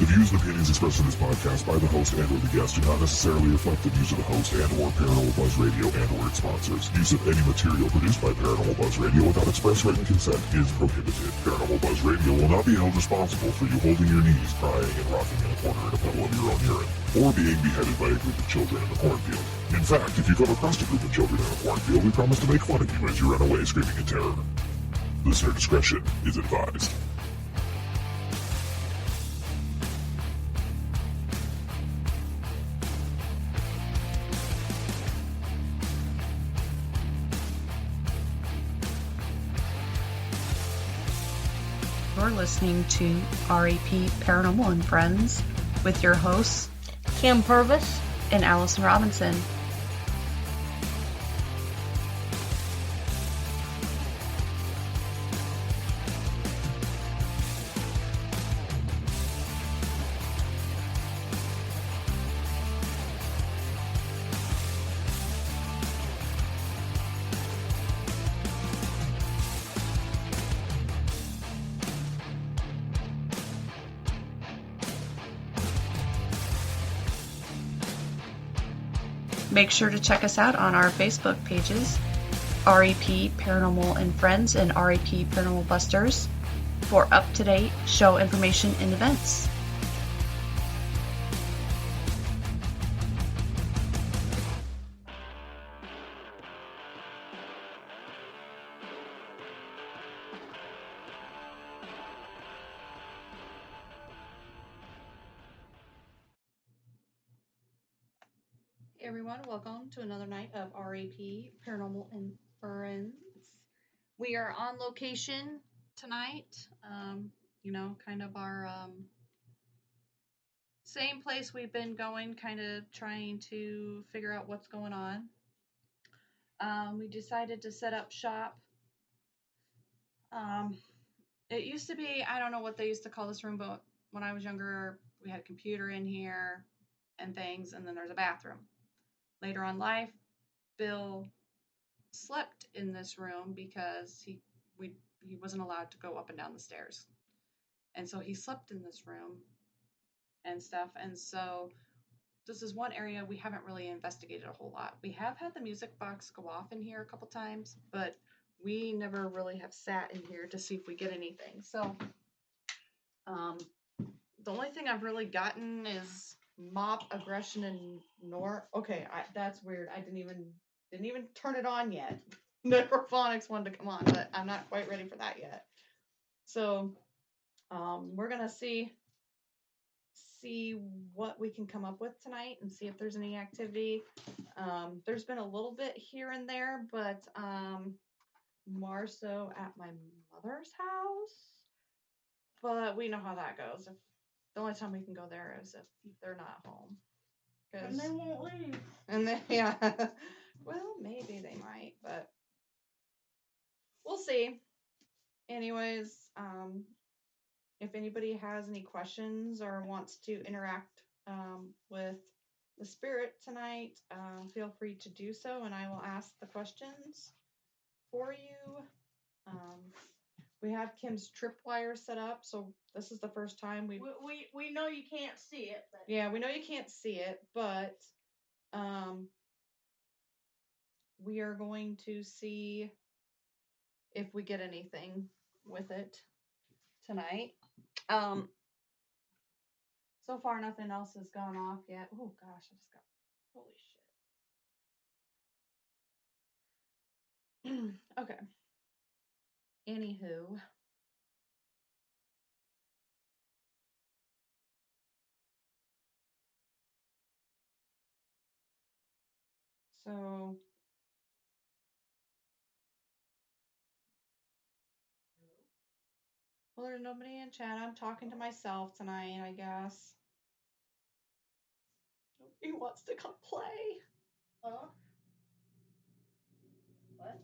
The views and opinions expressed in this podcast by the host and or the guest do not necessarily reflect the views of the host and or Paranormal Buzz Radio and or its sponsors. Use of any material produced by Paranormal Buzz Radio without express written consent is prohibited. Paranormal Buzz Radio will not be held responsible for you holding your knees, crying, and rocking in a corner in a puddle of your own urine, or being beheaded by a group of children in the cornfield. In fact, if you come across a group of children in a cornfield, we promise to make fun of you as you run away screaming in terror. Listener discretion is advised. You're listening to RAP Paranormal and Friends with your hosts, Kim Purvis and Allison Robinson. Make sure to check us out on our Facebook pages, RAP Paranormal and Friends and RAP Paranormal Busters, for up-to-date show information and events. Hey everyone, welcome to another night of RAP Paranormal and Friends. We are on location tonight, kind of our same place we've been going, kind of trying to figure out what's going on. We decided to set up shop. It used to be, I don't know what they used to call this room, but when I was younger, we had a computer in here and things, and then there's a bathroom. Later on in life, Bill slept in this room because he wasn't allowed to go up and down the stairs. And so he slept in this room and stuff. And so this is one area we haven't really investigated a whole lot. We have had the music box go off in here a couple times, but we never really have sat in here to see if we get anything. So the only thing I've really gotten is mop, aggression, and okay, that's weird. I didn't even turn it on yet. Necrophonics wanted to come on, but I'm not quite ready for that yet. So we're gonna see what we can come up with tonight and see if there's any activity. There's been a little bit here and there, but more so at my mother's house. But we know how that goes. The only time we can go there is if they're not home. and they won't leave. And then, yeah. Well, maybe they might, but we'll see. Anyways, if anybody has any questions or wants to interact with the spirit tonight, feel free to do so, and I will ask the questions for you. We have Kim's tripwire set up, so this is the first time we know you can't see it. But... Yeah, we know you can't see it, but we are going to see if we get anything with it tonight. So far nothing else has gone off yet. Oh gosh, I just got holy shit. Okay. Anywho. So well, there's nobody in chat. I'm talking to myself tonight, I guess. Nobody wants to come play. Huh? What?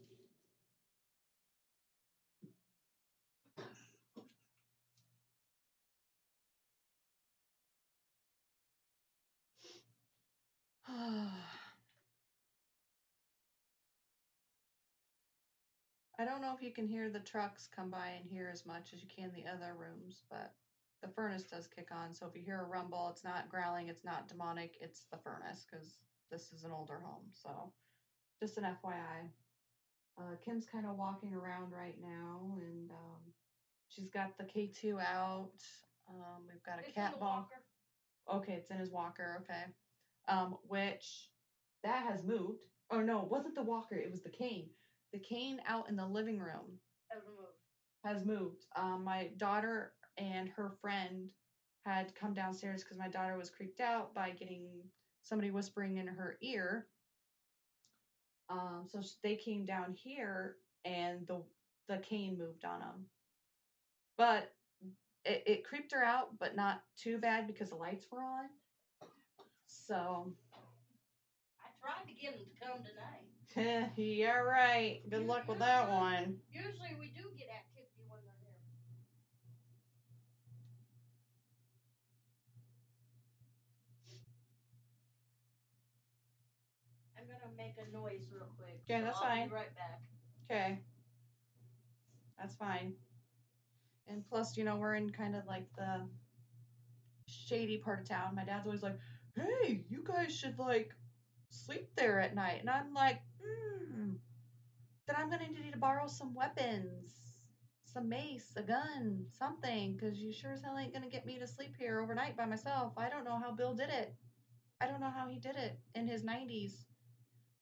I don't know if you can hear the trucks come by in here as much as you can the other rooms, but the furnace does kick on. So if you hear a rumble, it's not growling, it's not demonic, it's the furnace because this is an older home. So just an FYI. Kim's kind of walking around right now, and she's got the K2 out. We've got a It's cat in the ball. walker. Okay, it's in his walker. Okay, which that has moved. Oh no, it wasn't the walker. It was the cane. The cane out in the living room has moved. My daughter and her friend had come downstairs because my daughter was creeped out by getting somebody whispering in her ear. So they came down here, and the cane moved on them. But it creeped her out, but not too bad because the lights were on. So I tried to get him to come tonight. yeah, right. Good luck with that one. Usually we do get activity when they're here. I'm gonna make a noise real quick. Okay, that's I'll fine. be right back. Okay, that's fine. And plus, we're in kind of like the shady part of town. My dad's always like, "Hey, you guys should like sleep there at night," and I'm like, then I'm gonna need to borrow some weapons, some mace, a gun, something, because you sure as hell ain't gonna get me to sleep here overnight by myself. I don't know how Bill did it. I don't know how he did it in his 90s.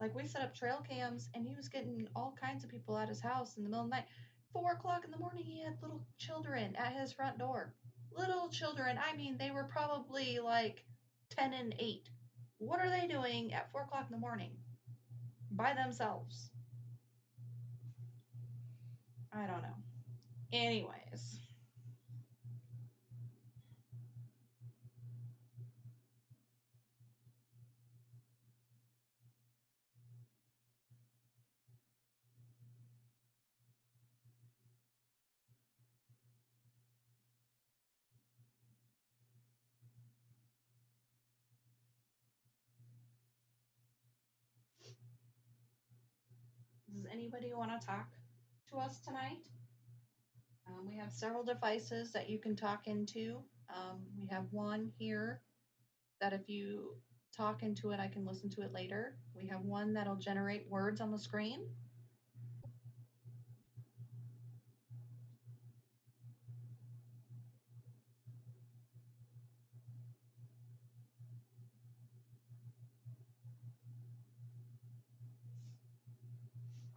Like, we set up trail cams, and he was getting all kinds of people at his house in the middle of the night. 4 o'clock in the morning, he had little children at his front door. Little children. I mean, they were probably like 10 and 8. What are they doing at 4 o'clock in the morning by themselves? I don't know. Anyways. Does anybody want to talk to us tonight? We have several devices that you can talk into. We have one here that if you talk into it, I can listen to it later. We have one that'll generate words on the screen.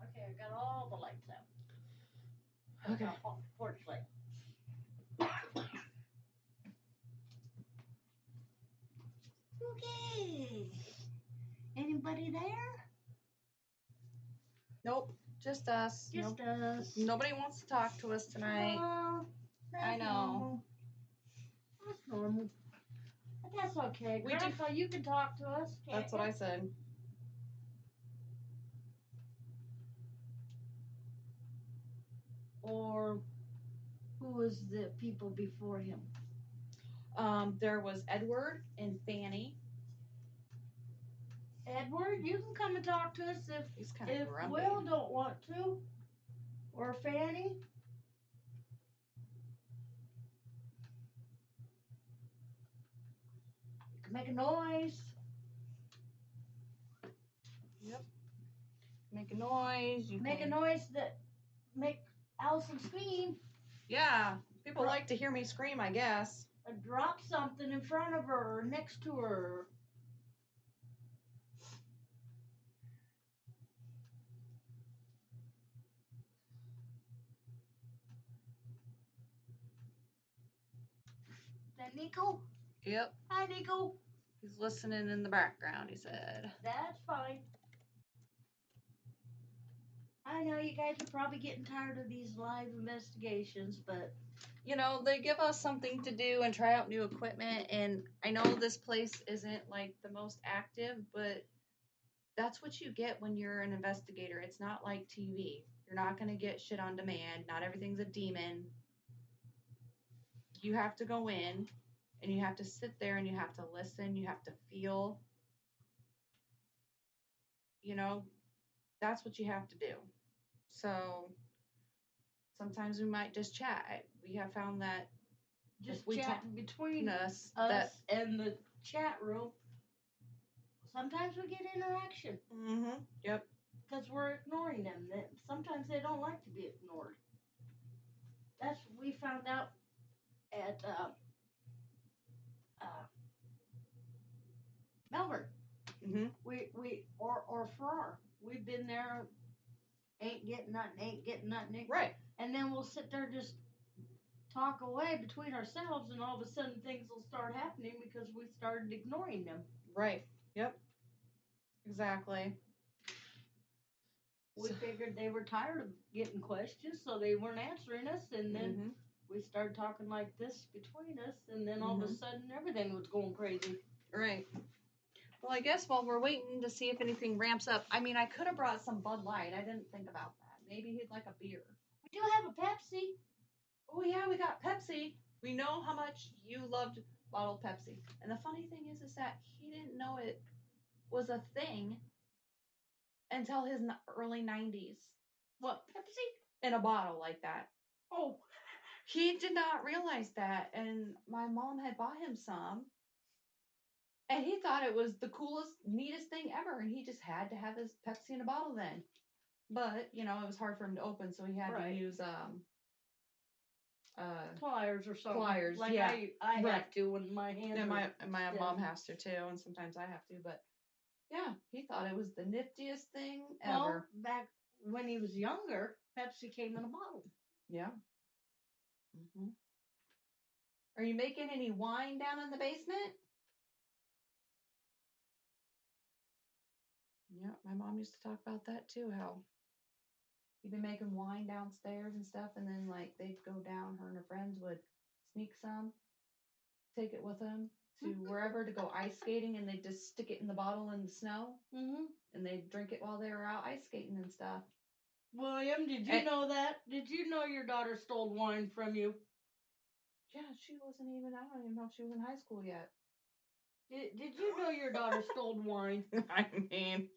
Okay, I got all the lights out. Okay. Porch light. Okay. Anybody there? Nope, just us. Just us. Nobody wants to talk to us tonight. That's I know. Normal. That's normal. But that's okay. We do- Grandpa, you can talk to us. Can't That's what I said. Or who was the people before him? There was Edward and Fanny. Edward, you can come and talk to us He's kind of if grumpy. Will don't want to. Or Fanny. You can make a noise. Yep. Make a noise. You Make a can... noise that make Allison scream. Yeah, people like to hear me scream, I guess. Or drop something in front of her or next to her. Is that Nico? Yep. Hi, Nico. He's listening in the background, he said. That's fine. I know you guys are probably getting tired of these live investigations, but They give us something to do and try out new equipment, and I know this place isn't like the most active, but that's what you get when you're an investigator. It's not like TV. You're not going to get shit on demand. Not everything's a demon. You have to go in and you have to sit there and you have to listen. You have to feel. That's what you have to do. So sometimes we might just chat. We have found that just If we chatting between us, us and the chat room, sometimes we get interaction Yep. because we're ignoring them. Sometimes they don't like to be ignored. That's what we found out at Melbourne. Or Farrar. We've been there, ain't getting nothing. Right. And then we'll sit there just talk away between ourselves, and all of a sudden things will start happening because we started ignoring them. Right. Yep. Exactly. We figured they were tired of getting questions, so they weren't answering us, and then we started talking like this between us, and then all of a sudden everything was going crazy. Right. Well, I guess while we're waiting to see if anything ramps up, I mean, I could have brought some Bud Light. I didn't think about that. Maybe he'd like a beer. We do have a Pepsi. Oh, yeah, we got Pepsi. We know how much you loved bottled Pepsi. And the funny thing is that he didn't know it was a thing until his early 90s. What, Pepsi? In a bottle like that. Oh. He did not realize that, and my mom had bought him some. And he thought it was the coolest, neatest thing ever, and he just had to have his Pepsi in a bottle then. But, you know, it was hard for him to open, so he had to use pliers or something. Pliers, like yeah. I have to when my hands and my mom has to too, and sometimes I have to, but yeah, he thought it was the niftiest thing ever. Well, back when he was younger, Pepsi came in a bottle. Yeah. Are you making any wine down in the basement? Yeah, my mom used to talk about that too, how he'd be making wine downstairs and stuff, and then like they'd go down, her and her friends would sneak some, take it with them to wherever to go ice skating, and they'd just stick it in the bottle in the snow, and they'd drink it while they were out ice skating and stuff. William, did you know that? Did you know your daughter stole wine from you? Yeah, she wasn't even, I don't even know if she was in high school yet. Did you know your daughter stole wine? I mean...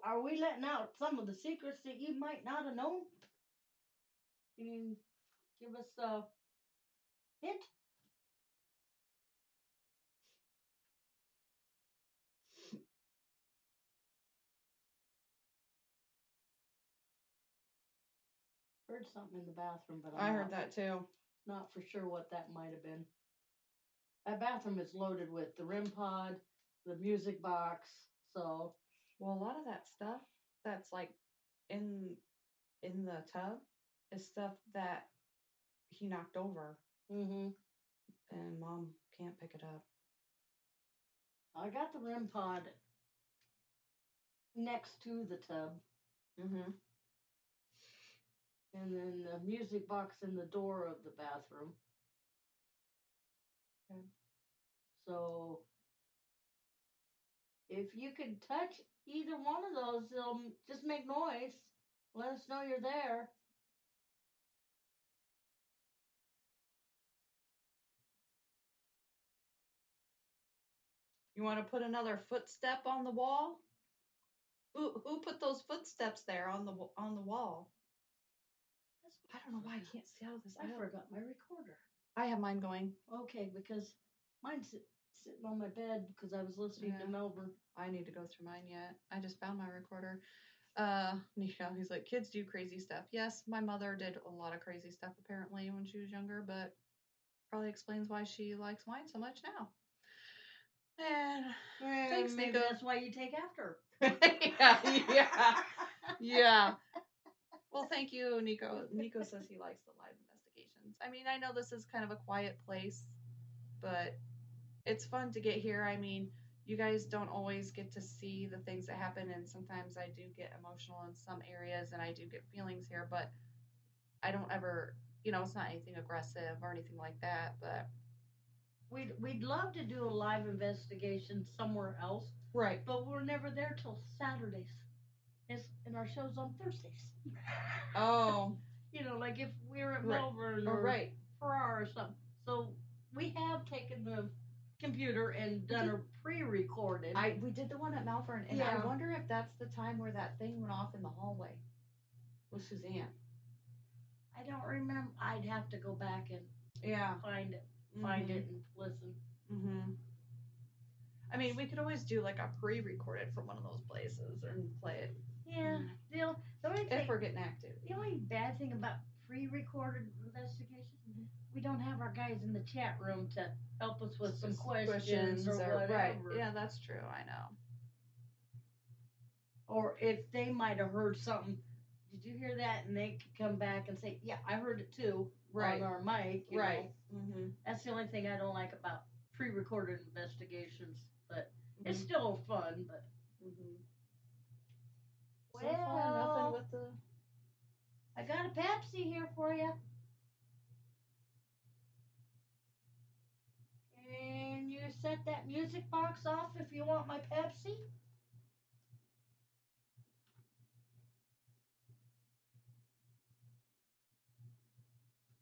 Are we letting out some of the secrets that you might not have known? Can you give us a hint? Heard something in the bathroom, but I heard that too. Not for sure what that might have been. That bathroom is loaded with the REM pod, the music box, so... Well, a lot of that stuff that's like in the tub is stuff that he knocked over. And Mom can't pick it up. I got the REM pod next to the tub. And then the music box in the door of the bathroom. Okay. So, if you can touch either one of those, they'll just make noise. Let us know you're there. You want to put another footstep on the wall? Who put those footsteps there on the wall? I don't know why I can't see out of this. I forgot my recorder. I have mine going. Okay, because mine's sitting on my bed because I was listening to Melbourne. I need to go through mine yet. I just found my recorder. Nico, he's like, kids do crazy stuff. Yes, my mother did a lot of crazy stuff apparently when she was younger, but probably explains why she likes wine so much now. And thanks, maybe Nico. That's why you take after. Yeah. Well, thank you, Nico. Nico says he likes the live investigations. I mean, I know this is kind of a quiet place, but it's fun to get here. I mean, you guys don't always get to see the things that happen, and sometimes I do get emotional in some areas, and I do get feelings here, but I don't ever, it's not anything aggressive or anything like that, but... We'd love to do a live investigation somewhere else. Right. But we're never there till Saturdays. And our show's on Thursdays. Oh. Like if we're at Melbourne or Farrar or something. So we have taken the computer and done a pre-recorded. We did the one at Malvern, and I wonder if that's the time where that thing went off in the hallway. Was Suzanne? I don't remember. I'd have to go back and find it and listen. Mm-hmm. I mean, we could always do like a pre-recorded from one of those places and play it. Yeah. The only thing, if we're getting active. The only bad thing about pre-recorded investigations, we don't have our guys in the chat room to help us with some questions or whatever. Right. Yeah, that's true. I know. Or if they might have heard something, did you hear that? And they could come back and say, yeah, I heard it too. Right. On our mic. You right. know? Mm-hmm. That's the only thing I don't like about pre-recorded investigations. But it's still fun. But so far, nothing with the. I got a Pepsi here for you. Can you set that music box off if you want my Pepsi?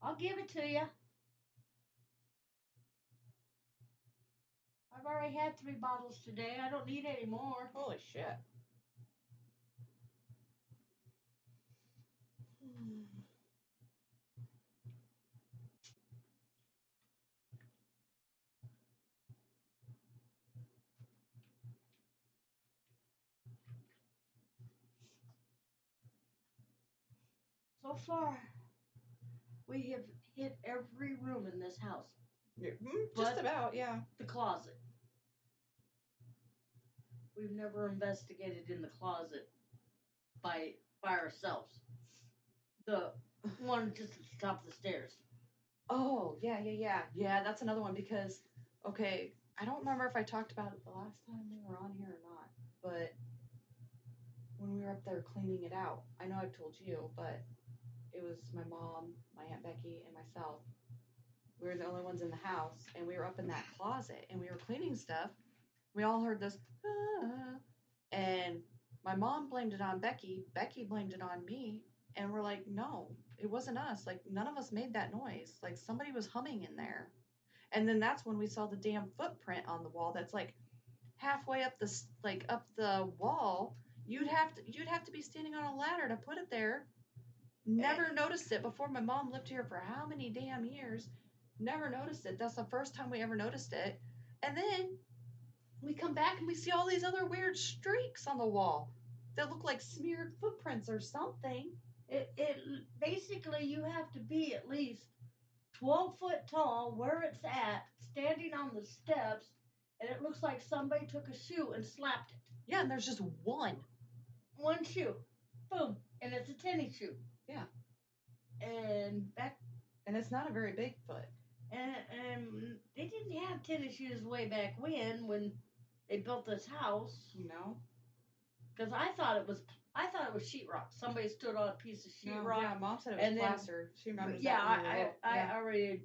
I'll give it to you. I've already had 3 bottles today. I don't need any more. Holy shit. So far, we have hit every room in this house. Just about, yeah. The closet. We've never investigated in the closet by ourselves. The one just at the top of the stairs. Oh, yeah. Yeah, that's another one because, okay, I don't remember if I talked about it the last time we were on here or not, but when we were up there cleaning it out, I know I've told you, but it was my mom, my Aunt Becky, and myself. We were the only ones in the house, and we were up in that closet, and we were cleaning stuff. We all heard this, and my mom blamed it on Becky. Becky blamed it on me, and we're like, no, it wasn't us. Like, none of us made that noise. Like, somebody was humming in there. And then that's when we saw the damn footprint on the wall that's, like, halfway up the wall. You'd have to be standing on a ladder to put it there. Never noticed it before. My mom lived here for how many damn years? Never noticed it. That's the first time we ever noticed it. And then we come back and we see all these other weird streaks on the wall that look like smeared footprints or something. It basically, you have to be at least 12 foot tall where it's at, standing on the steps, and it looks like somebody took a shoe and slapped it. Yeah, and there's just one shoe. Boom. And it's a tennis shoe. Yeah. And it's not a very big foot. And they didn't have tennis shoes way back when they built this house. No. Because I thought it was sheetrock. Somebody stood on a piece of sheetrock. Yeah, Mom said it was plaster. She remembers that. I already.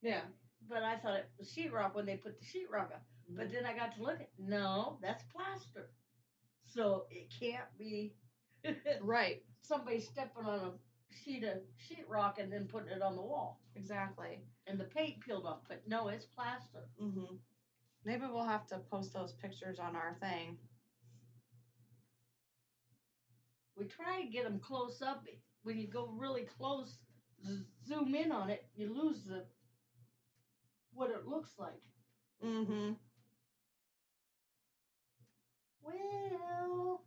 Yeah. But I thought it was sheetrock when they put the sheetrock up. Mm-hmm. But then I got to look at no, that's plaster. So it can't be. Right. Somebody stepping on a sheet of sheetrock and then putting it on the wall. Exactly. And the paint peeled off, but no, it's plaster. Mm-hmm. Maybe we'll have to post those pictures on our thing. We try to get them close up. When you go really close, zoom in on it, you lose what it looks like. Mm-hmm. Well,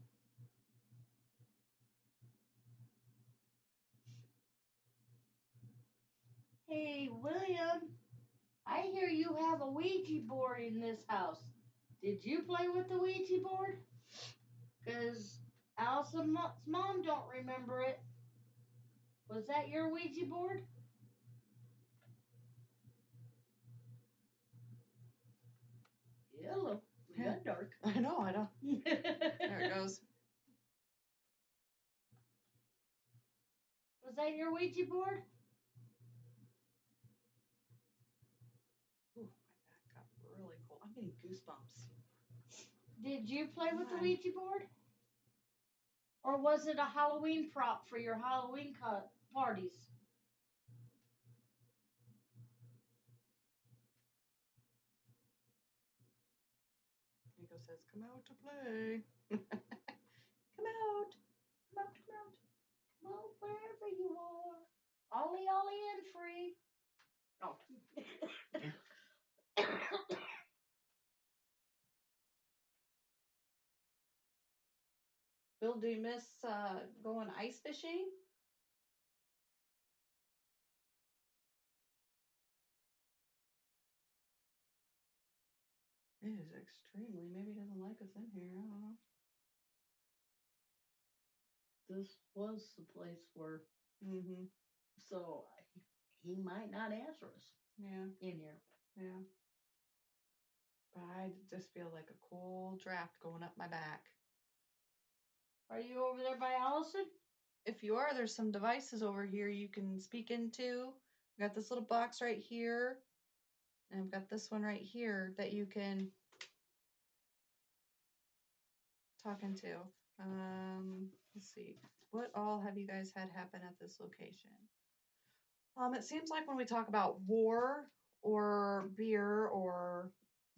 hey, William, I hear you have a Ouija board in this house. Did you play with the Ouija board? Because Allison's mom don't remember it. Was that your Ouija board? Hello. We got dark. I know. There it goes. Was that your Ouija board? Ooh, my back got really cold. I'm getting goosebumps. Did you play with the Ouija board? Or was it a Halloween prop for your Halloween parties? Nico says, come out to play. Come out. Well, wherever you are. Ollie, ollie, and free. No. Bill, do you miss going ice fishing? It is extremely. Maybe he doesn't like us in here. I don't know. This was the place where, Mm-hmm. so he might not answer us Yeah. in here. Yeah. But I just feel like a cold draft going up my back. Are you over there by Allison? If you are, there's some devices over here you can speak into. I've got this little box right here. And I've got this one right here that you can talk into. Let's see. What all have you guys had happen at this location? It seems like when we talk about war or beer or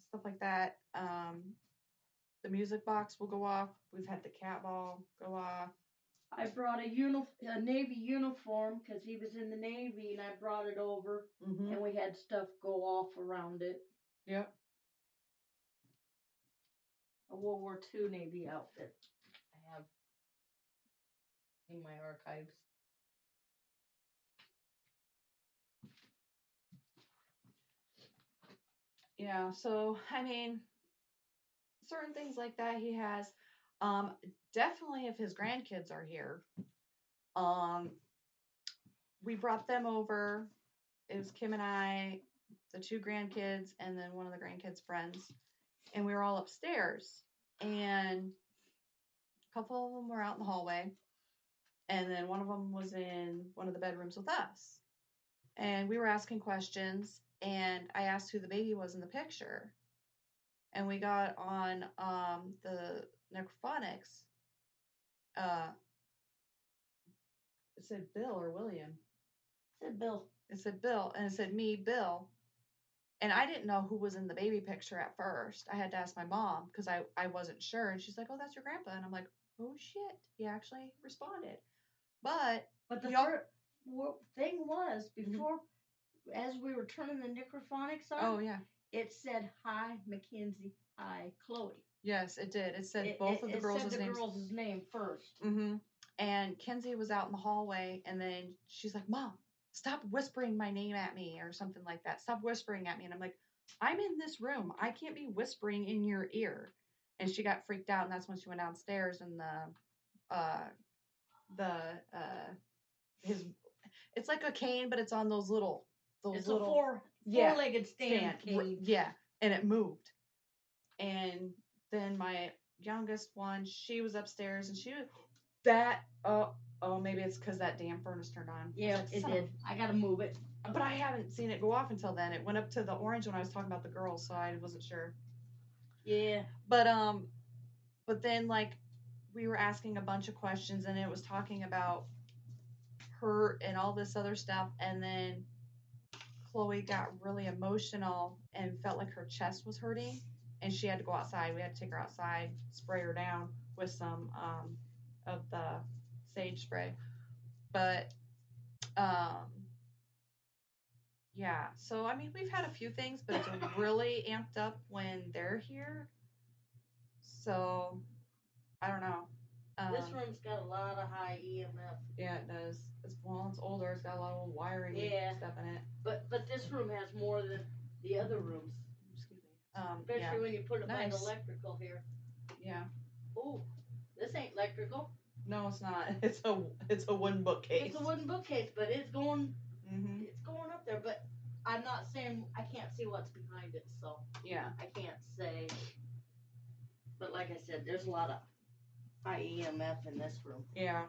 stuff like that, the music box will go off. We've had the cat ball go off. I brought a Navy uniform because he was in the Navy, and I brought it over, and we had stuff go off around it. Yep. A World War II Navy outfit I have in my archives. Yeah, so I mean, certain things like that he has. Definitely if his grandkids are here. We brought them over. It was Kim and I, the two grandkids, and then one of the grandkids' friends. And we were all upstairs. And a couple of them were out in the hallway. And then one of them was in one of the bedrooms with us. And we were asking questions. And I asked who the baby was in the picture. And we got on the necrophonics. It said Bill or William. It said Bill. It said Bill. And it said me, Bill. And I didn't know who was in the baby picture at first. I had to ask my mom because I wasn't sure. And she's like, oh, that's your grandpa. And I'm like, oh, shit. He actually responded. But the thing was, before, as we were turning the necrophonics on, oh, yeah. It said, hi, Mackenzie. Hi, Chloe. Yes, it did. It said both of the girls' names. It said the girl's name first. Mm-hmm. And Kenzie was out in the hallway, and then she's like, Mom, stop whispering my name at me, or something like that. Stop whispering at me. And I'm like, I'm in this room. I can't be whispering in your ear. And she got freaked out, and that's when she went downstairs, and it's like a cane, but it's on those little it's a four-legged stand cane. Yeah, and it moved. And then my youngest one, she was upstairs, and she was maybe it's because that damn furnace turned on. Yeah, it did. I gotta move it. But I haven't seen it go off until then. It went up to the orange when I was talking about the girls, so I wasn't sure. Yeah. But then like we were asking a bunch of questions, and it was talking about her and all this other stuff, and then Chloe got really emotional and felt like her chest was hurting, and she had to go outside. We had to take her outside, spray her down with some of the sage spray. But yeah, so I mean, we've had a few things, but it's really amped up when they're here. So I don't know. This room's got a lot of high EMF. Yeah, it does. It's older. It's got a lot of old wiring stuff in it. But this room has more than the other rooms. Excuse me. Especially when you put it by the electrical here. Yeah. Oh, this ain't electrical. No, it's not. It's a wooden bookcase. It's a wooden bookcase, but it's going. Mm-hmm. It's going up there, but I'm not saying I can't see what's behind it, so yeah, I can't say. But like I said, there's a lot of high EMF in this room. Yeah.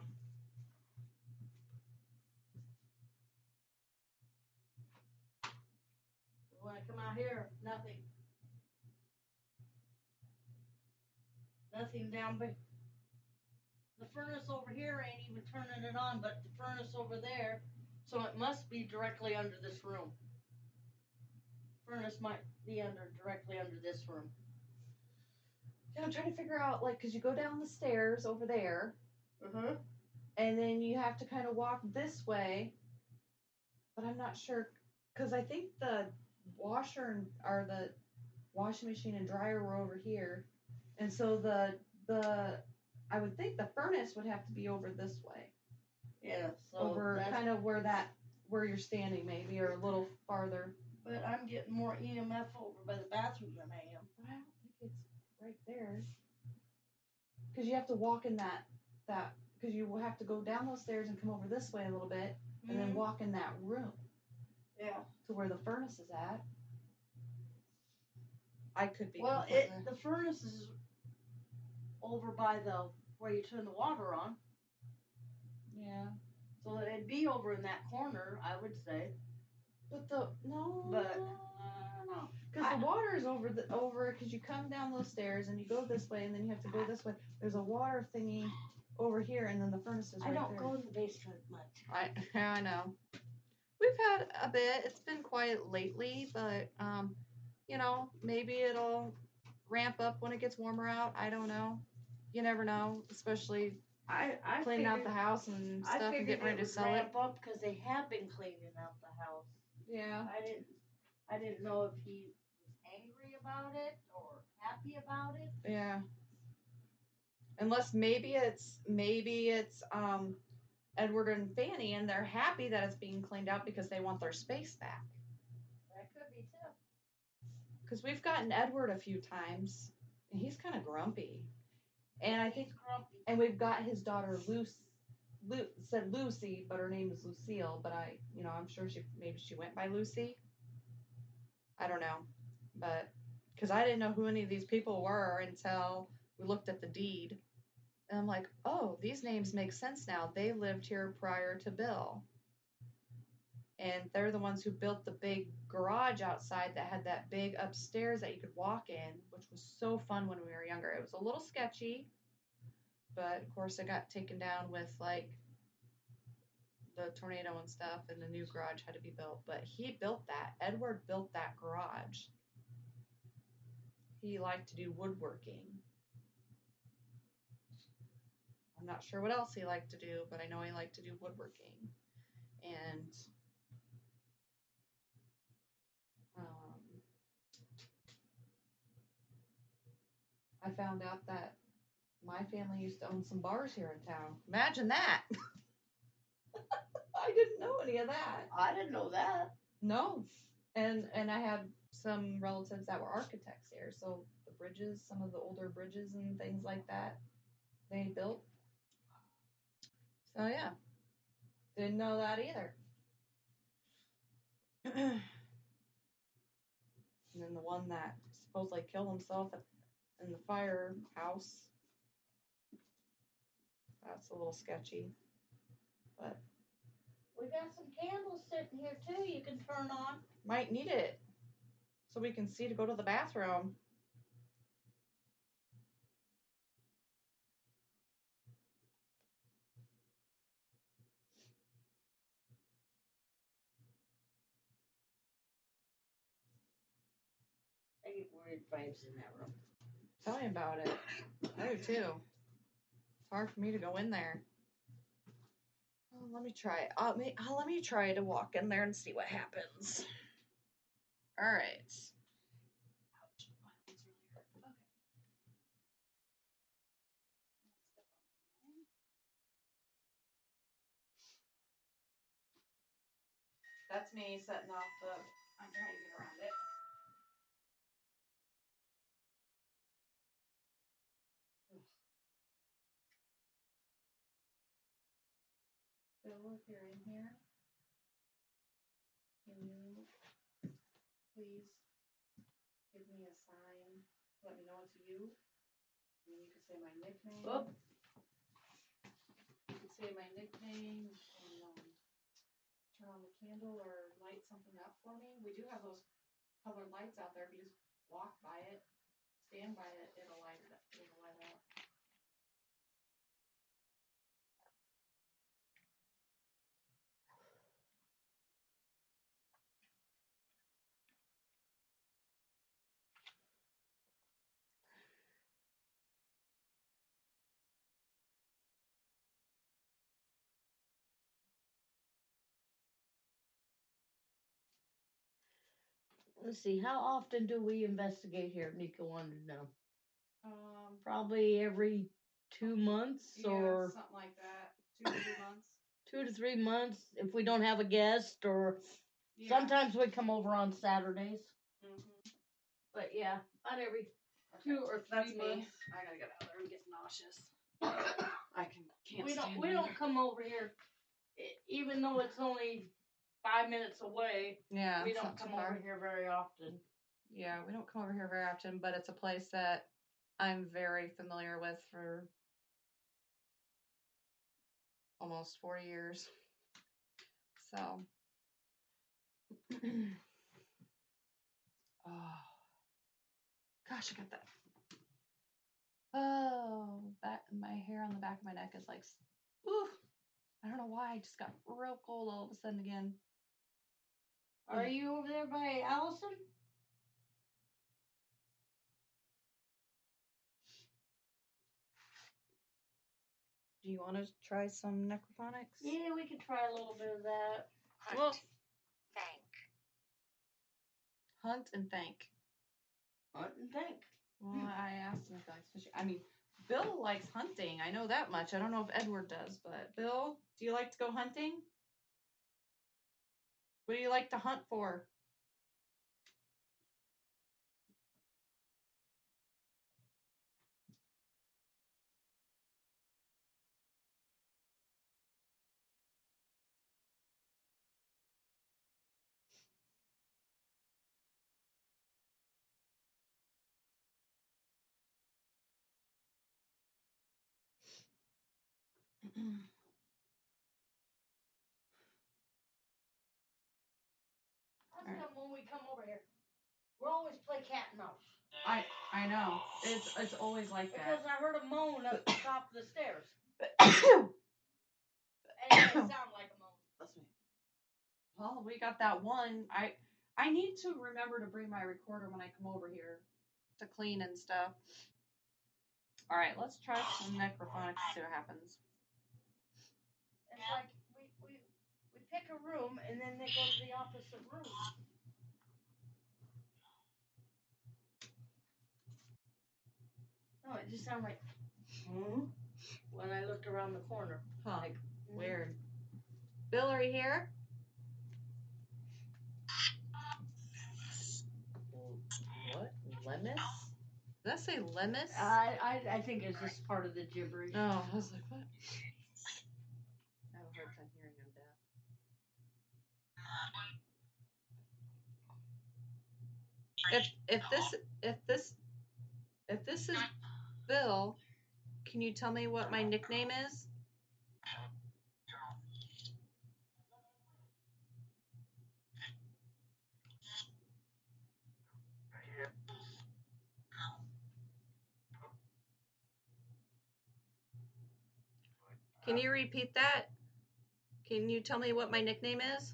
When I come out here, nothing. Nothing down by the furnace over here ain't even turning it on, but the furnace over there, so it must be directly under this room. Furnace might be directly under this room. Yeah, I'm trying to figure out, like, because you go down the stairs over there, and then you have to kind of walk this way. But I'm not sure, because I think the washer or the washing machine and dryer were over here, and so the I would think the furnace would have to be over this way, Yeah, so over kind of where you're standing maybe, or a little farther. But I'm getting more EMF over by the bathroom than I am. But I don't think it's right there, because you have to walk in that because you will have to go down those stairs and come over this way a little bit, and then walk in that room. Yeah. To where the furnace is at. I could be. Well, the furnace is over by where you turn the water on. Yeah. So it'd be over in that corner, I would say. But no. Because the water is over because you come down those stairs and you go this way and then you have to go this way. There's a water thingy over here and then the furnace is right there. I don't go in the basement much. I know. We've had a bit. It's been quiet lately, but maybe it'll ramp up when it gets warmer out. I don't know. You never know, especially I cleaning out the house and stuff and getting ready to sell it. Ramp up because they have been cleaning out the house. Yeah. I didn't know if he was angry about it or happy about it. Yeah. Unless maybe it's Edward and Fanny, and they're happy that it's being cleaned out because they want their space back. That could be too. Because we've gotten Edward a few times, and he's kind of grumpy. And I think, and we've got his daughter said Lucy, but her name is Lucille. But I'm sure she went by Lucy. I don't know, but because I didn't know who any of these people were until we looked at the deed. And I'm like, oh, these names make sense now. They lived here prior to Bill. And they're the ones who built the big garage outside that had that big upstairs that you could walk in, which was so fun when we were younger. It was a little sketchy, but of course it got taken down with like the tornado and stuff, and the new garage had to be built. But he built that. Edward built that garage. He liked to do woodworking. I'm not sure what else he liked to do, but I know he liked to do woodworking. And I found out that my family used to own some bars here in town. Imagine that. I didn't know any of that. I didn't know that. No. And I had some relatives that were architects here. So the bridges, some of the older bridges and things like that, they built. So yeah. Didn't know that either. And then the one that supposedly killed himself in the firehouse. That's a little sketchy. But we got some candles sitting here too you can turn on. Might need it. So we can see to go to the bathroom. I get weird vibes in that room. Tell me about it. I do too. It's hard for me to go in there. Oh, let me try it. Let me try to walk in there and see what happens. All right. Ouch. My hands really hurt. Okay. That's me setting off I'm trying to get around it. Bill, if you're in here, can you please give me a sign? Let me know it's you. And then you can say my nickname. Oh. You can say my nickname and turn on the candle or light something up for me. We do have those colored lights out there. If you just walk by it, stand by it, it'll light it up. It'll light up. Let's see. How often do we investigate here? Nika wanted to know. Um, Probably every 2 months yeah, or something like that. 2 to 3 months. 2 to 3 months if we don't have a guest, or Yeah. sometimes we come over on Saturdays. Mm-hmm. But yeah, about every 2 or 3 That's months. me. I gotta get out of there. I'm getting nauseous. I can't We stand don't come over here, even though it's only 5 minutes away. Yeah, We it's don't not too come far. over here very often. Yeah, we don't come over here very often, but it's a place that I'm very familiar with for almost 4 years. So, oh, gosh, I got that. Oh, my hair on the back of my neck is like, ooh, I don't know why. I just got real cold all of a sudden again. Are you over there by Allison? Do you want to try some necrophonics? Yeah, we could try a little bit of that. Hunt, Hunt and thank. Hunt and thank. Well, I asked him if he likes fishing. I mean, Bill likes hunting. I know that much. I don't know if Edward does, but Bill, do you like to go hunting? What do you like to hunt for? How come when we come over here, we always play cat and mouse? I know. It's always like Because that. I heard a moan up the top of the stairs. And it didn't sound like a moan. That's me. Well, we got that one. I need to remember to bring my recorder when I come over here to clean and stuff. All right, let's try some necrophonics and see what happens. It's like we pick a room and then they go to the opposite room. No, it just sounded like when I looked around the corner. Huh. Like, weird. Bill, are you here? What? Lemus? Did that say Lemus? I think it's just part of the gibberish. Oh, I was like, what? I have a hard time hearing him deaf. If this is Bill, can you tell me what my nickname is? Can you repeat that? Can you tell me what my nickname is?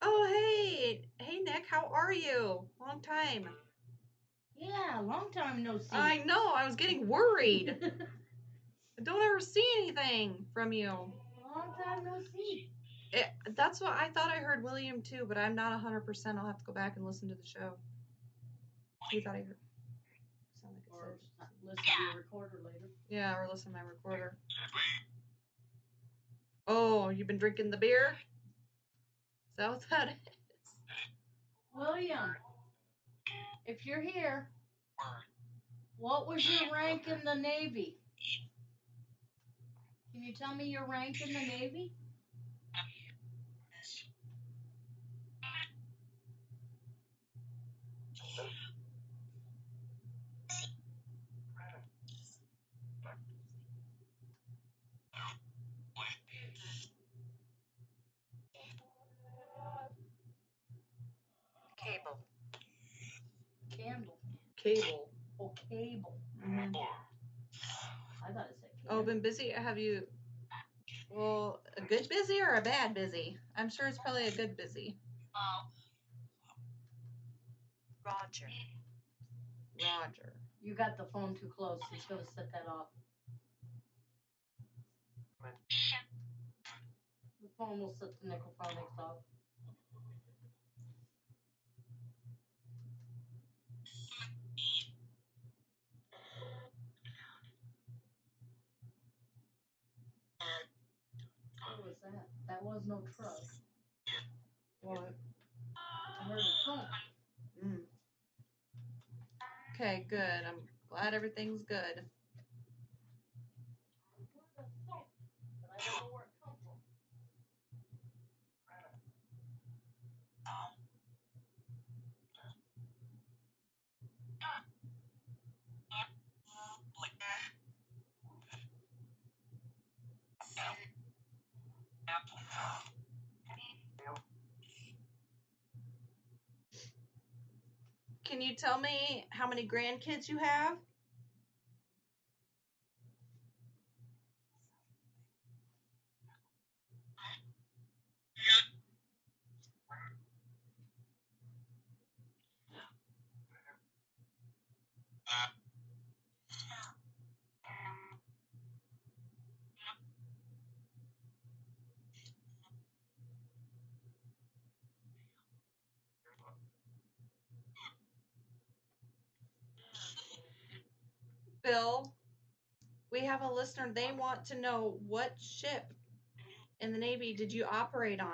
Oh, hey Nick, how are you? Long time. Yeah, long time no see. I know, I was getting worried. I don't ever see anything from you. Long time no see. That's what I thought I heard William too, but I'm not 100%. I'll have to go back and listen to the show. He thought I heard. Sound like Or listen to your recorder later. Yeah, or listen to my recorder. Oh, you've been drinking the beer? Is that what that is? William, if you're here, what was your rank in the Navy? Can you tell me your rank in the Navy? Candle. Cable. Oh, cable. Mm-hmm. I thought it said cable. Oh, been busy? Have you Well, a good busy or a bad busy? I'm sure it's probably a good busy. Roger. Roger. You got the phone too close. He's gonna set that off. The phone will set the nickel phonics off. What was that? That was no truck. What? I heard a thump. Mm. Okay, good. I'm glad everything's good. I heard a thump, but I don't know where it come from. Can you tell me how many grandkids you have? Bill, we have a listener. They want to know what ship in the Navy did you operate on?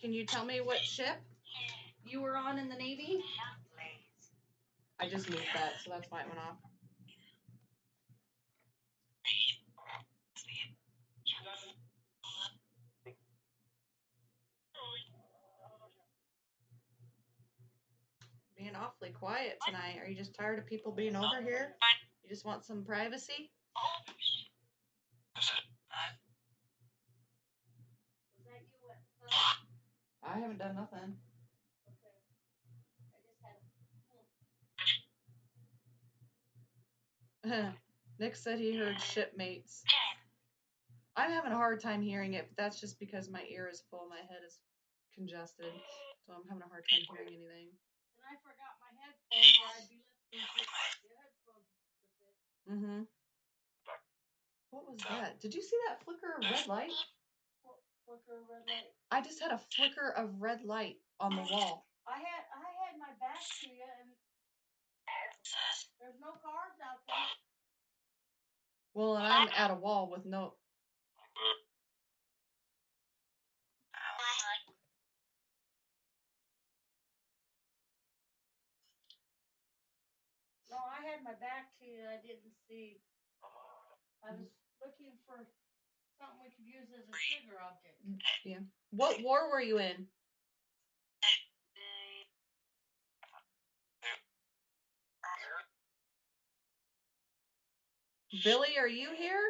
Can you tell me what ship you were on in the Navy? I just moved that, so that's why it went off. Being awfully quiet tonight. Are you just tired of people being over here? You just want some privacy? Was that you at I haven't done nothing. Okay. I just had a Nick said he heard shipmates. I'm having a hard time hearing it, but that's just because my ear is full. My head is congested, so I'm having a hard time hearing anything. And I forgot my headphones where I'd be listening to the headphones with it. Mm-hmm. What was that? Did you see that flicker of red light? Flicker red light. I just had a flicker of red light on the wall. I had my back to you, and there's no cars out there. Well, and I'm at a wall with no... No, I had my back to you. I didn't see. I was looking for something we could use as a trigger object. Yeah. What war were you in? Billy, are you here?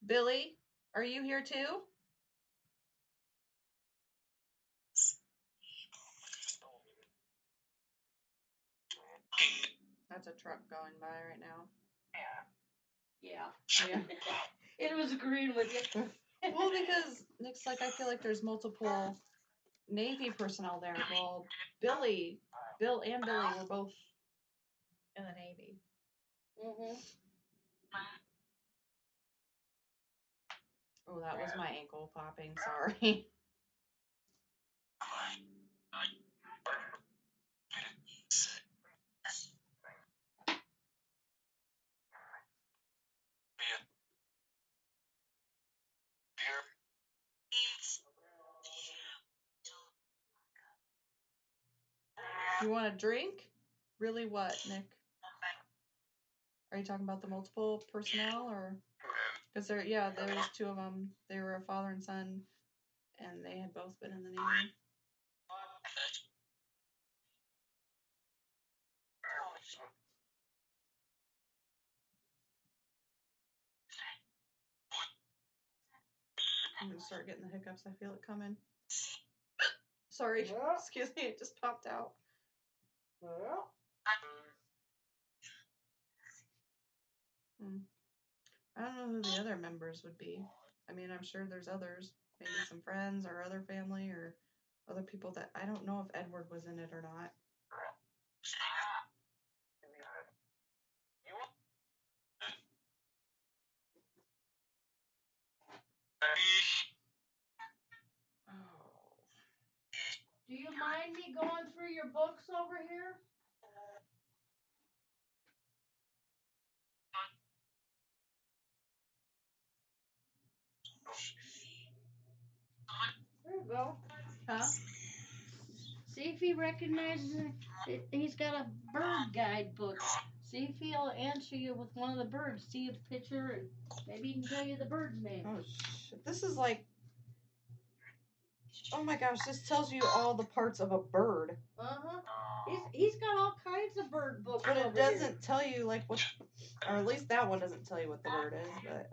Billy, are you here too? That's a truck going by right now. Yeah. Yeah. It was agreeing with you. Well, because Nick's like, I feel like there's multiple Navy personnel there. Well, Bill and Billy were both in the Navy. Mm-hmm. Oh, that was my ankle popping. Sorry. You want a drink? Really what, Nick? Are you talking about the multiple personnel or? Because there was two of them. They were a father and son, and they had both been in the Navy. I'm gonna start getting the hiccups. I feel it coming. Sorry, Yeah. excuse me, it just popped out. Well, I don't know who the other members would be. I mean, I'm sure there's others, maybe some friends or other family or other people that I don't know if Edward was in it or not. Oh. do you mind me going through your books over here? There you go. Huh? See if he recognizes it. He's got a bird guidebook. See if he'll answer you with one of the birds. See a picture and maybe he can tell you the bird's name. Oh shit! This is like. Oh my gosh! This tells you all the parts of a bird, Uh-huh. He's got all kinds of bird books. but it over doesn't here. tell you like what, or at least that one doesn't tell you what the bird is. But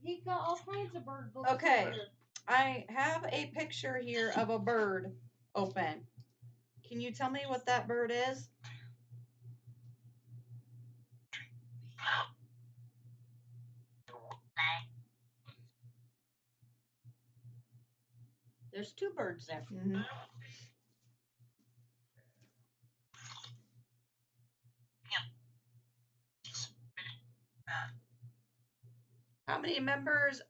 He got all kinds of bird books. Okay. Over here. I have a picture here of a bird open. Can you tell me what that bird is? There's two birds there. Mm-hmm. How many members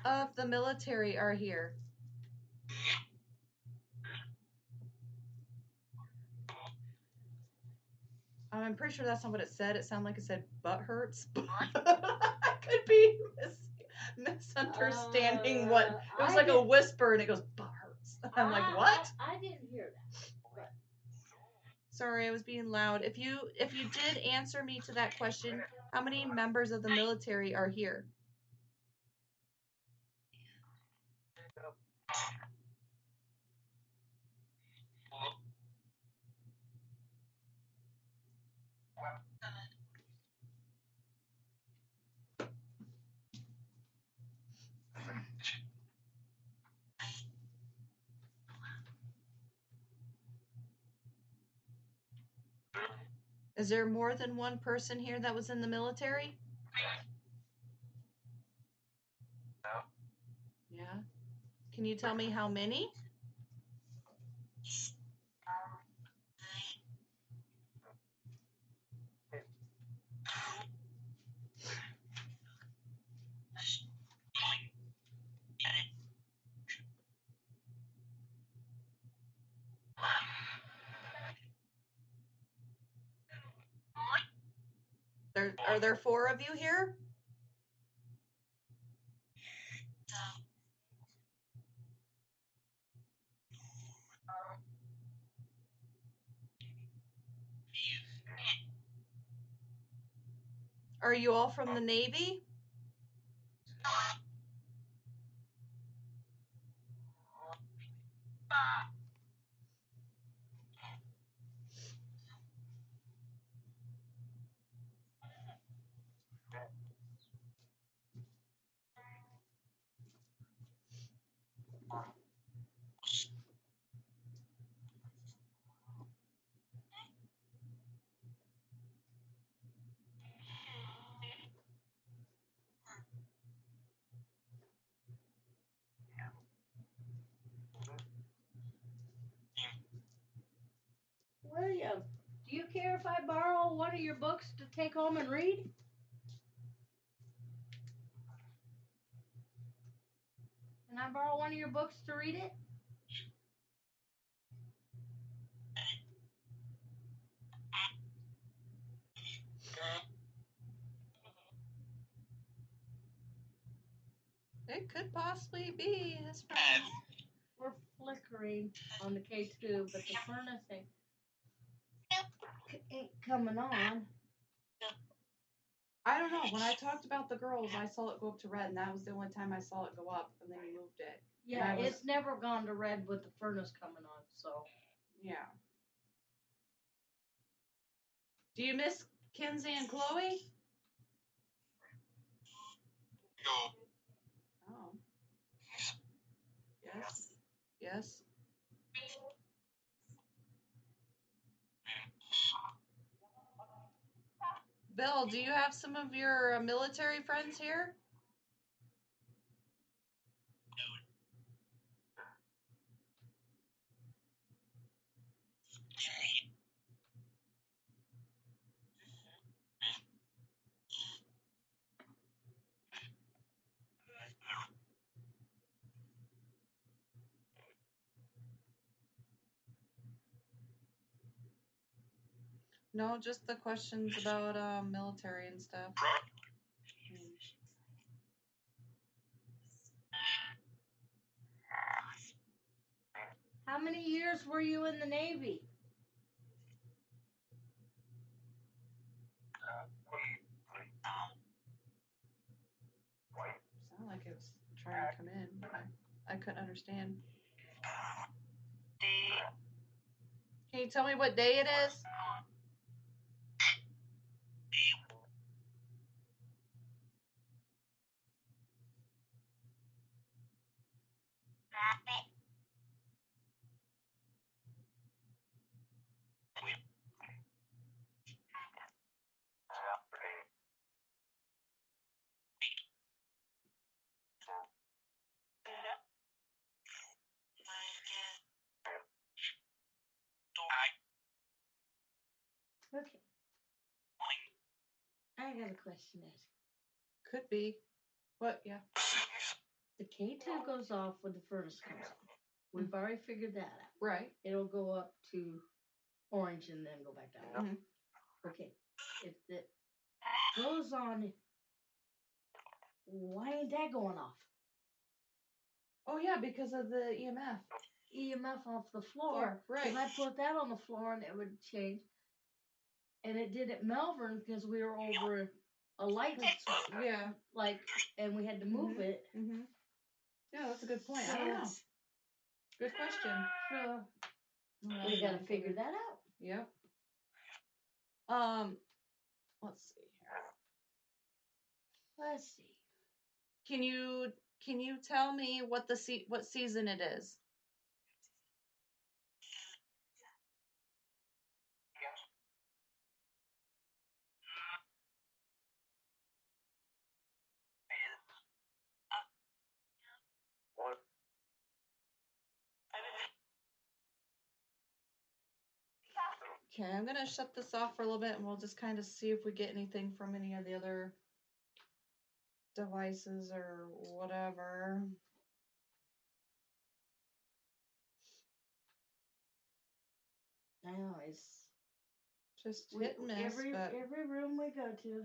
of the military are here? I'm pretty sure that's not what it said. It sounded like it said butt hurts. I could be misunderstanding what. It was like a whisper and it goes, butt hurts. I'm like, what? I didn't hear that. But Sorry, I was being loud. If you did answer me to that question, how many members of the military are here? Is there more than one person here that was in the military? Yeah. Can you tell me how many? Are there 4 of you here? Are you all from the Navy? William, do you care if I borrow one of your books to take home and read? Can I borrow one of your books to read it? It could possibly be. That's right. We're flickering on the K2, but the furnace thing. ain't coming on. I don't know. When I talked about the girls, I saw it go up to red, and that was the only time I saw it go up, and then you moved it. Yeah, it's never gone to red with the furnace coming on, so. Yeah. Do you miss Kinsey and Chloe? Oh. Yes. Yes. Bill, do you have some of your military friends here? No, just the questions about military and stuff. How many years were you in the Navy? Sounded like it was trying to come in. I couldn't understand. Can you tell me what day it is? Okay. I got a question to ask. Could be. What? Yeah. The K2 goes off when the furnace comes on. We've already figured that out. Right. It'll go up to orange and then go back down. Mm-hmm. Okay. If it goes on, why ain't that going off? Oh yeah, because of the EMF. EMF off the floor. Right. Because I put that on the floor and it would change. And it did at Melbourne because we were over a light. Yeah. And we had to move it. Mm-hmm. Yeah, that's a good point. I don't know. Good question. So we gotta figure that out. Yep. Let's see here. Let's see. Can you tell me what what season it is? Okay, I'm gonna shut this off for a little bit, and we'll just kind of see if we get anything from any of the other devices or whatever. I know it's just hit and miss. Every room we go to,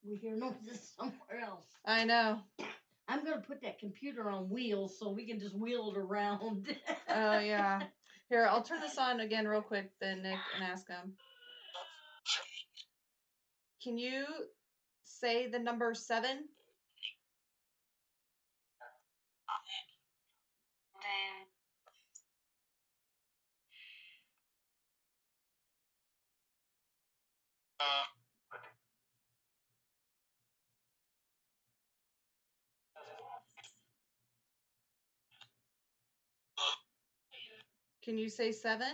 we hear noises somewhere else. I know. I'm gonna put that computer on wheels so we can just wheel it around. Oh yeah. Here, I'll turn this on again real quick, then Nick, and ask him. Can you say the number 7? Can you say 7?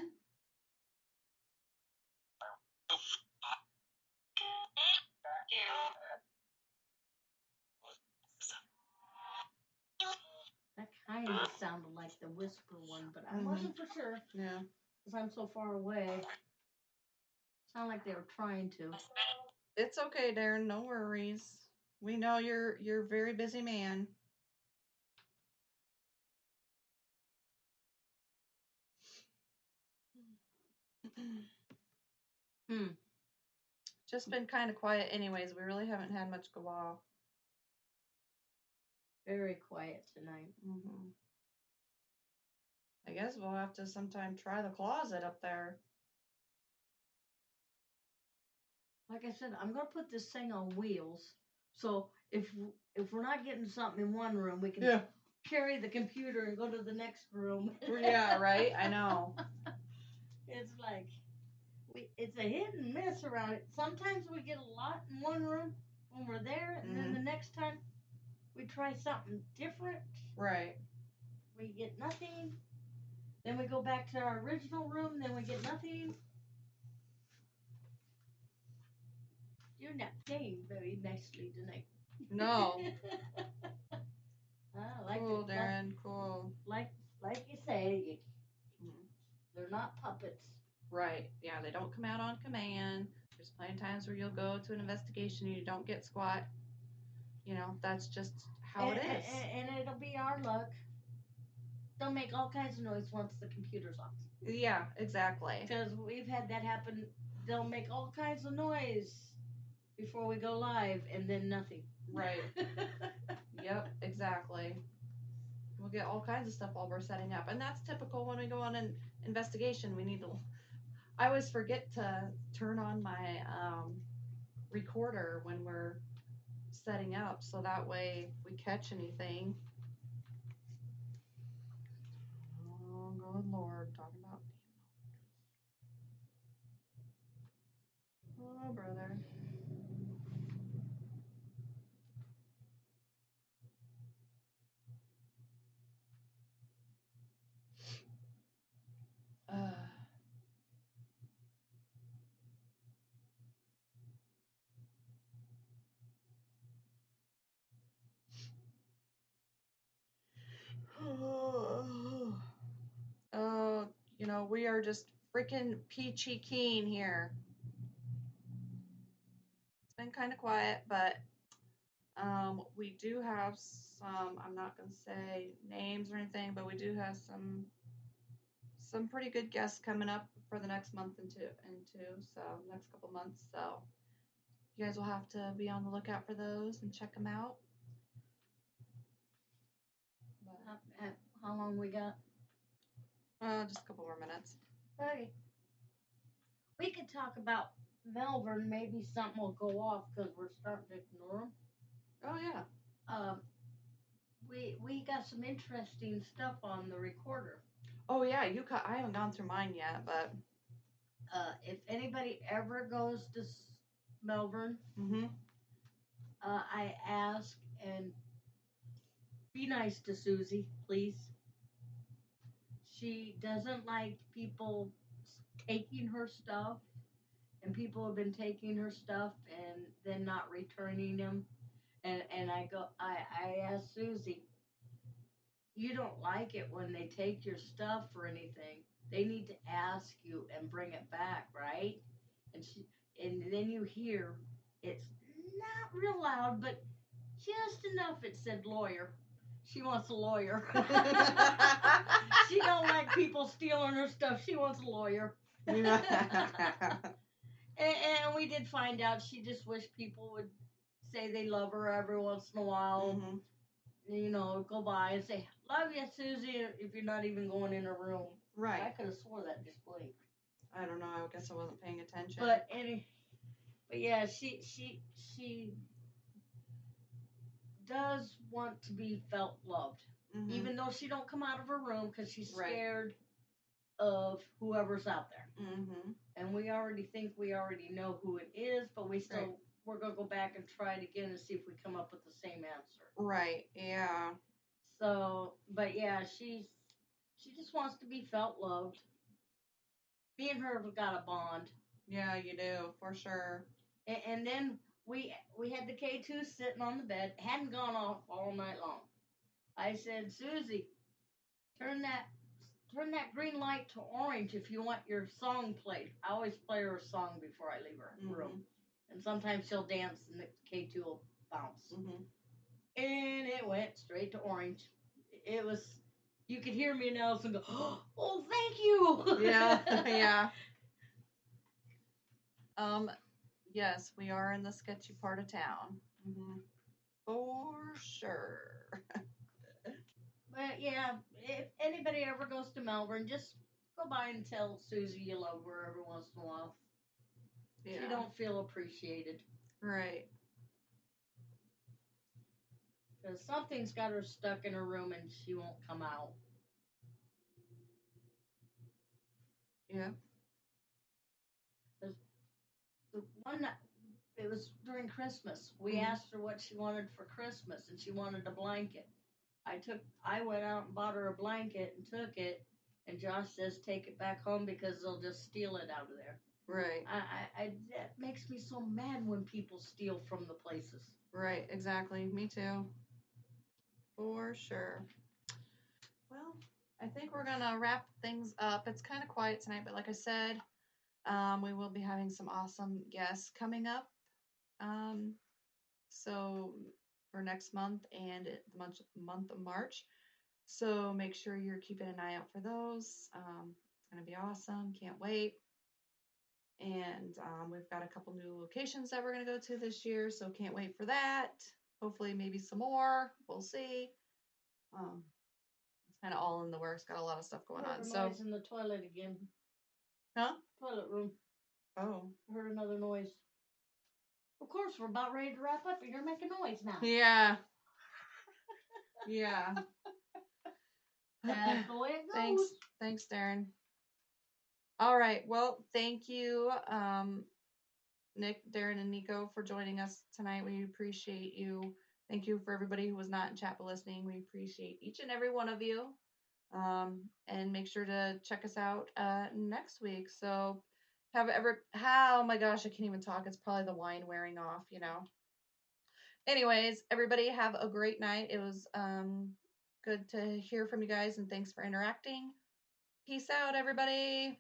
That kind of sounded like the whisper one, but I wasn't for sure. Yeah. Because I'm so far away. Sound like they were trying to. It's okay, Darren. No worries. We know you're a very busy man. Just been kind of quiet anyways. We really haven't had much go off. Very quiet tonight. Mm-hmm. I guess we'll have to sometime try the closet up there. like I said, I'm gonna put this thing on wheels. So if we're not getting something in one room, we can carry the computer and go to the next room. Yeah, right. I know. It's like it's a hit and miss around it. Sometimes we get a lot in one room when we're there, and then the next time we try something different. Right. We get nothing. Then we go back to our original room. Then we get nothing. You're not playing very nicely tonight. No. Like Cool, Darren. Cool. Like you say, they're not puppets. Right. Yeah, they don't come out on command. There's plenty of times where you'll go to an investigation and you don't get squat. You know, that's just how it is. And it'll be our luck. They'll make all kinds of noise once the computer's off. Yeah, exactly. Because we've had that happen. They'll make all kinds of noise before we go live, and then nothing. Right. Yep, exactly. We'll get all kinds of stuff while we're setting up. And that's typical when we go on an investigation. I always forget to turn on my recorder when we're setting up, so that way if we catch anything. Oh, good Lord, talking about oh, brother. Oh, you know, we are just freaking peachy keen here. It's been kind of quiet, but we do have some, I'm not going to say names or anything, but we do have some pretty good guests coming up for the next month and two, so next couple months. So you guys will have to be on the lookout for those and check them out. But, how long we got? just a couple more minutes. Okay. We could talk about Melbourne. Maybe something will go off because we're starting to ignore them. Oh yeah. We got some interesting stuff on the recorder. Oh yeah, I haven't gone through mine yet, but if anybody ever goes to Melbourne, I ask, and be nice to Susie, please. She doesn't like people taking her stuff, and people have been taking her stuff and then not returning them. And I asked Susie, you don't like it when they take your stuff or anything. They need to ask you and bring it back, right? And then you hear it's not real loud, but just enough. It said lawyer. She wants a lawyer. She don't like people stealing her stuff. She wants a lawyer. And we did find out she just wished people would say they love her every once in a while. You know, go by and say, love you, Susie, if you're not even going in her room. Right. I could have swore that just blinked. I don't know. I guess I wasn't paying attention. But yeah, she does want to be felt loved, even though she don't come out of her room because she's scared of whoever's out there. And we already think we already know who it is, but we still we're gonna go back and try it again and see if we come up with the same answer. Right. Yeah. So, but yeah, she just wants to be felt loved. Me and her have got a bond. Yeah, you do, for sure. And then we had the K2 sitting on the bed, hadn't gone off all night long. I said, Susie, turn that green light to orange if you want your song played. I always play her a song before I leave her room. And sometimes she'll dance and the K2 will bounce. And it went straight to orange. It was, you could hear me and Allison go, oh, thank you. Yeah, yeah. Yes, we are in the sketchy part of town. For sure. But yeah, if anybody ever goes to Melbourne, just go by and tell Susie you love her every once in a while. Yeah. She don't feel appreciated. Right. Because something's got her stuck in her room and she won't come out. Yeah. The one that, it was during Christmas. We Mhm. asked her what she wanted for Christmas, and she wanted a blanket. I went out and bought her a blanket and took it, and Josh says take it back home because they'll just steal it out of there. Right. That makes me so mad when people steal from the places. Right. Exactly. Me too. For sure. Well, I think we're gonna wrap things up. It's kind of quiet tonight, but like I said, we will be having some awesome guests coming up. So for next month and the month of March. So make sure you're keeping an eye out for those. It's gonna be awesome. Can't wait. And we've got a couple new locations that we're gonna go to this year, so can't wait for that. Hopefully, maybe some more. We'll see. It's kind of all in the works. Got a lot of stuff going on. Heard a So, noise in the toilet again. huh? Toilet room. Oh, Heard another noise. Of course, we're about ready to wrap up, and you're making noise now. yeah, yeah. That's the way it goes. Thanks, Darren. All right. Well, thank you, Nick, Darren, and Nico for joining us tonight. We appreciate you. Thank you for everybody who was not in chat but listening. We appreciate each and every one of you. And make sure to check us out next week. So oh my gosh, I can't even talk. It's probably the wine wearing off, you know. Anyways, everybody have a great night. It was good to hear from you guys, and thanks for interacting. Peace out, everybody.